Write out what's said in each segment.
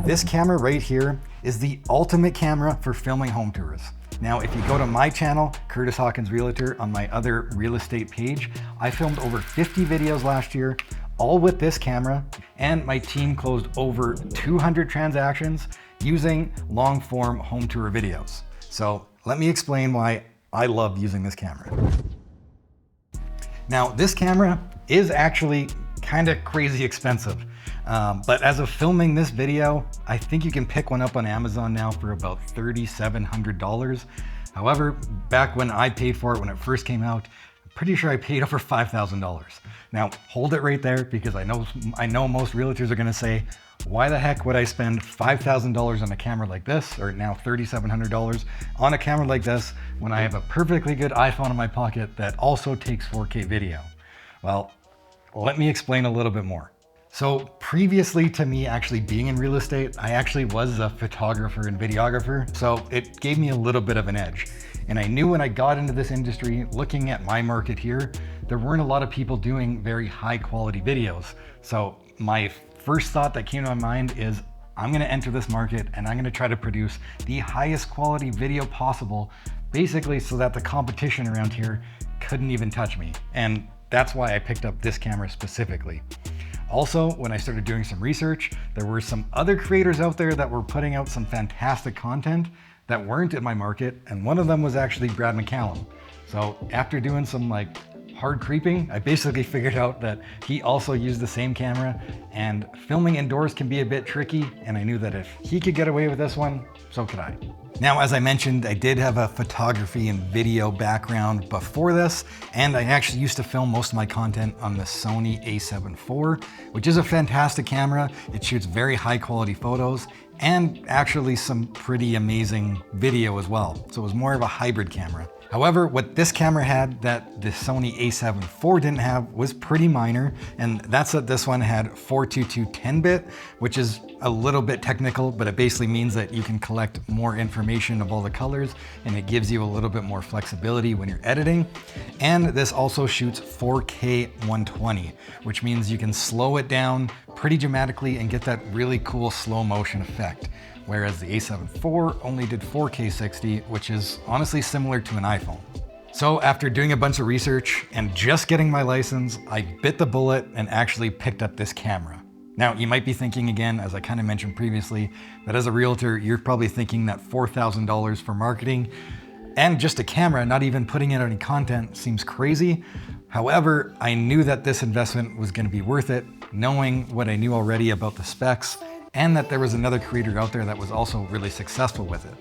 This camera right here is the ultimate camera for filming home tours. Now, if you go to my channel, Kurtis Hawkins Realtor, on my other real estate page, I filmed over 50 videos last year, all with this camera, and my team closed over 200 transactions using long form home tour videos. So let me explain why I love using this camera. Now, this camera is actually kind of crazy expensive. But as of filming this video, I think you can pick one up on Amazon now for about $3,700. However, back when I paid for it, when it first came out, I'm pretty sure I paid over $5,000. Now, hold it right there, because I know most realtors are gonna say, why the heck would I spend $5,000 on a camera like this, or now $3,700 on a camera like this, when I have a perfectly good iPhone in my pocket that also takes 4K video? Well, let me explain a little bit more. So previously to me actually being in real estate, I actually was a photographer and videographer, so it gave me a little bit of an edge. And I knew when I got into this industry, looking at my market here, there weren't a lot of people doing very high quality videos. So my first thought that came to my mind is, I'm gonna enter this market and I'm gonna try to produce the highest quality video possible, basically so that the competition around here couldn't even touch me. And that's why I picked up this camera specifically. Also, when I started doing some research, there were some other creators out there that were putting out some fantastic content that weren't in my market, and one of them was actually Brad McCallum. So after doing some hard creeping, I basically figured out that he also used the same camera, and filming indoors can be a bit tricky, and I knew that if he could get away with this one, so could I. Now, as I mentioned, I did have a photography and video background before this, and I actually used to film most of my content on the Sony a7 IV, which is a fantastic camera. It shoots very high quality photos and actually some pretty amazing video as well. So it was more of a hybrid camera. However, what this camera had that the Sony a7 IV didn't have was pretty minor, and that's that this one had 422 10-bit, which is a little bit technical, but it basically means that you can collect more information of all the colors, and it gives you a little bit more flexibility when you're editing. And this also shoots 4K 120, which means you can slow it down pretty dramatically and get that really cool slow motion effect. Whereas the a7 IV only did 4K 60, which is honestly similar to an iPhone. So after doing a bunch of research and just getting my license, I bit the bullet and actually picked up this camera. Now, you might be thinking again, as I kind of mentioned previously, that as a realtor, you're probably thinking that $4,000 for marketing and just a camera, not even putting in any content, seems crazy. However, I knew that this investment was going to be worth it, knowing what I knew already about the specs, and that there was another creator out there that was also really successful with it.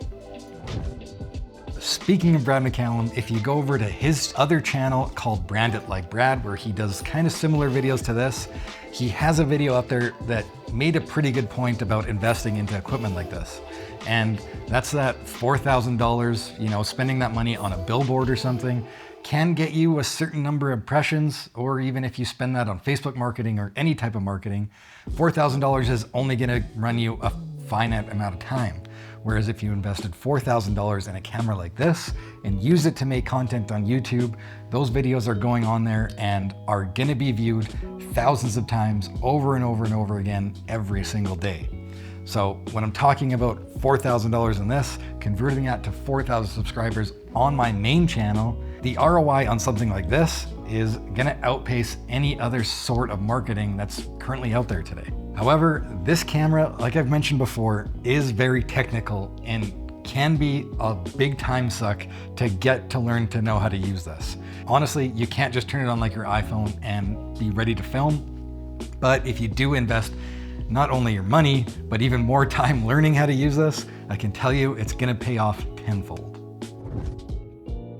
Speaking of Brad McCallum, if you go over to his other channel called Brand It Like Brad, where he does kind of similar videos to this, he has a video up there that made a pretty good point about investing into equipment like this. And that's that $4,000, spending that money on a billboard or something can get you a certain number of impressions, or even if you spend that on Facebook marketing or any type of marketing, $4,000 is only gonna run you a finite amount of time. Whereas if you invested $4,000 in a camera like this and use it to make content on YouTube, those videos are going on there and are gonna be viewed thousands of times over and over and over again every single day. So when I'm talking about $4,000 in this, converting that to 4,000 subscribers on my main channel, the ROI on something like this is gonna outpace any other sort of marketing that's currently out there today. However, this camera, like I've mentioned before, is very technical and can be a big time suck to get to learn to know how to use this. Honestly, you can't just turn it on like your iPhone and be ready to film. But if you do invest not only your money, but even more time learning how to use this, I can tell you it's gonna pay off tenfold.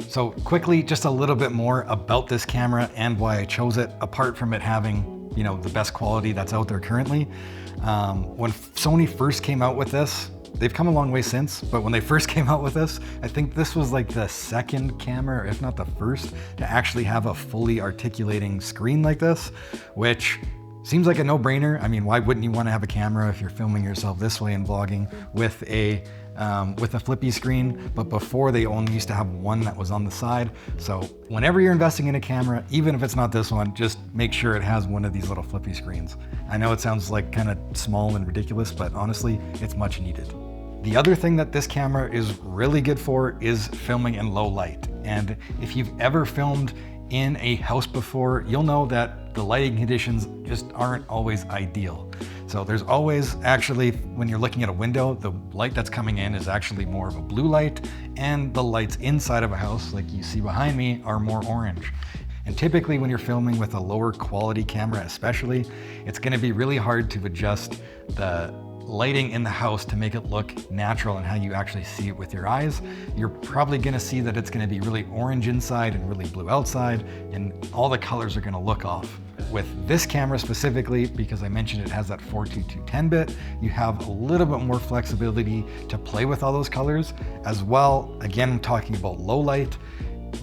So quickly, just a little bit more about this camera and why I chose it, apart from it having the best quality that's out there currently. When Sony first came out with this, they've come a long way since, but when they first came out with this, I think this was like the second camera, if not the first, to actually have a fully articulating screen like this, which Seems like a no-brainer. I mean, why wouldn't you want to have a camera if you're filming yourself this way and vlogging with a flippy screen? But before, they only used to have one that was on the side. So whenever you're investing in a camera, even if it's not this one, just make sure it has one of these little flippy screens. I know it sounds like kind of small and ridiculous, but honestly, it's much needed. The other thing that this camera is really good for is filming in low light. And if you've ever filmed in a house before, you'll know that the lighting conditions just aren't always ideal. So there's always actually, when you're looking at a window, the light that's coming in is actually more of a blue light, and the lights inside of a house, like you see behind me, are more orange. And typically when you're filming with a lower quality camera especially, it's gonna be really hard to adjust the lighting in the house to make it look natural and how you actually see it with your eyes. You're probably gonna see that it's gonna be really orange inside and really blue outside, and all the colors are gonna look off. With this camera specifically, because I mentioned it has that 422 10-bit, you have a little bit more flexibility to play with all those colors as well. Again, I'm talking about low light.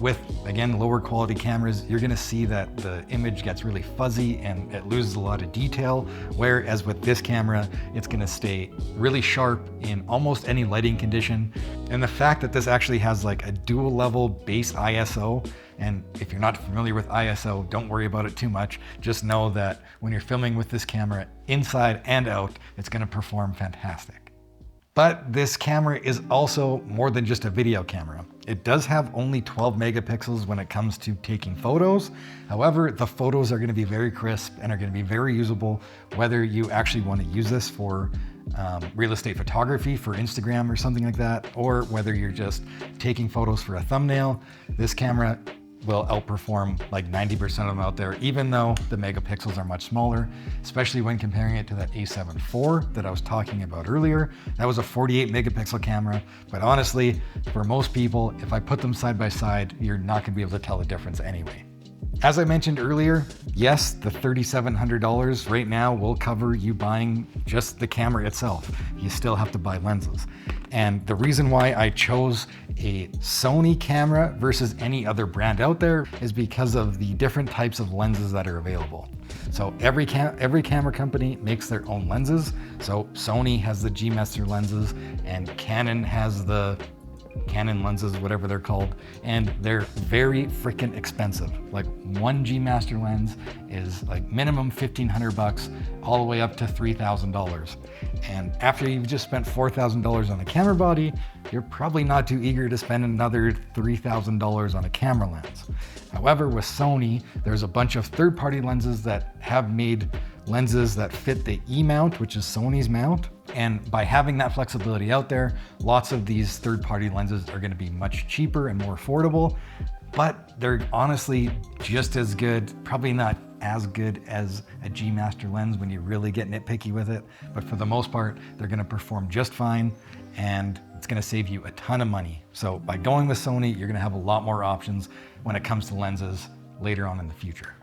With, again, lower quality cameras, you're gonna see that the image gets really fuzzy and it loses a lot of detail. Whereas with this camera, it's gonna stay really sharp in almost any lighting condition. And the fact that this actually has like a dual level base ISO, and if you're not familiar with ISO, don't worry about it too much. Just know that when you're filming with this camera inside and out, it's gonna perform fantastic. But this camera is also more than just a video camera. It does have only 12 megapixels when it comes to taking photos. However, the photos are gonna be very crisp and are gonna be very usable, whether you actually wanna use this for real estate photography for Instagram or something like that, or whether you're just taking photos for a thumbnail. This camera will outperform like 90% of them out there, even though the megapixels are much smaller, especially when comparing it to that A7 IV that I was talking about earlier. That was a 48 megapixel camera, but honestly, for most people, if I put them side by side, you're not gonna be able to tell the difference anyway. As I mentioned earlier, yes, the $3,700 right now will cover you buying just the camera itself. You still have to buy lenses. And the reason why I chose a Sony camera versus any other brand out there is because of the different types of lenses that are available. So every camera company makes their own lenses. So Sony has the G Master lenses, and Canon has the Canon lenses, whatever they're called, and they're very freaking expensive. Like one G Master lens is like minimum $1,500 all the way up to $3,000. And after you've just spent $4,000 on a camera body, you're probably not too eager to spend another $3,000 on a camera lens. However, with Sony, there's a bunch of third-party lenses that have made lenses that fit the E-mount, which is Sony's mount. And by having that flexibility out there, lots of these third-party lenses are gonna be much cheaper and more affordable, but they're honestly just as good, probably not as good as a G Master lens when you really get nitpicky with it. But for the most part, they're gonna perform just fine, and it's gonna save you a ton of money. So by going with Sony, you're gonna have a lot more options when it comes to lenses later on in the future.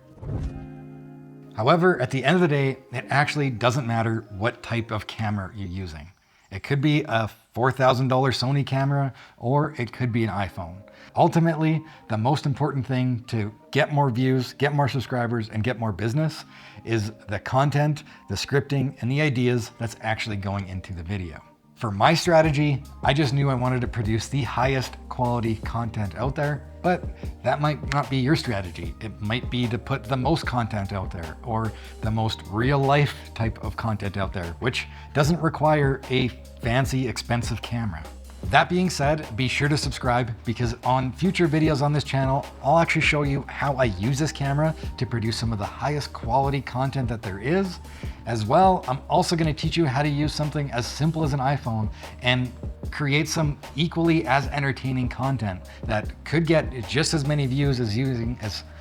However, at the end of the day, it actually doesn't matter what type of camera you're using. It could be a $4,000 Sony camera, or it could be an iPhone. Ultimately, the most important thing to get more views, get more subscribers, and get more business is the content, the scripting, and the ideas that's actually going into the video. For my strategy, I just knew I wanted to produce the highest quality content out there, but that might not be your strategy. It might be to put the most content out there, or the most real life type of content out there, which doesn't require a fancy, expensive camera. That being said, be sure to subscribe, because on future videos on this channel, I'll actually show you how I use this camera to produce some of the highest quality content that there is. As well, I'm also going to teach you how to use something as simple as an iPhone and create some equally as entertaining content that could get just as many views as using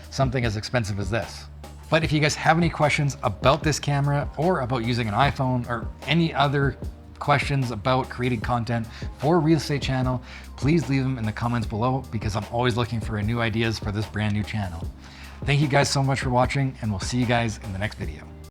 something as expensive as this. But if you guys have any questions about this camera, or about using an iPhone, or any other questions about creating content for a real estate channel, please leave them in the comments below, because I'm always looking for new ideas for this brand new channel. Thank you guys so much for watching, and we'll see you guys in the next video.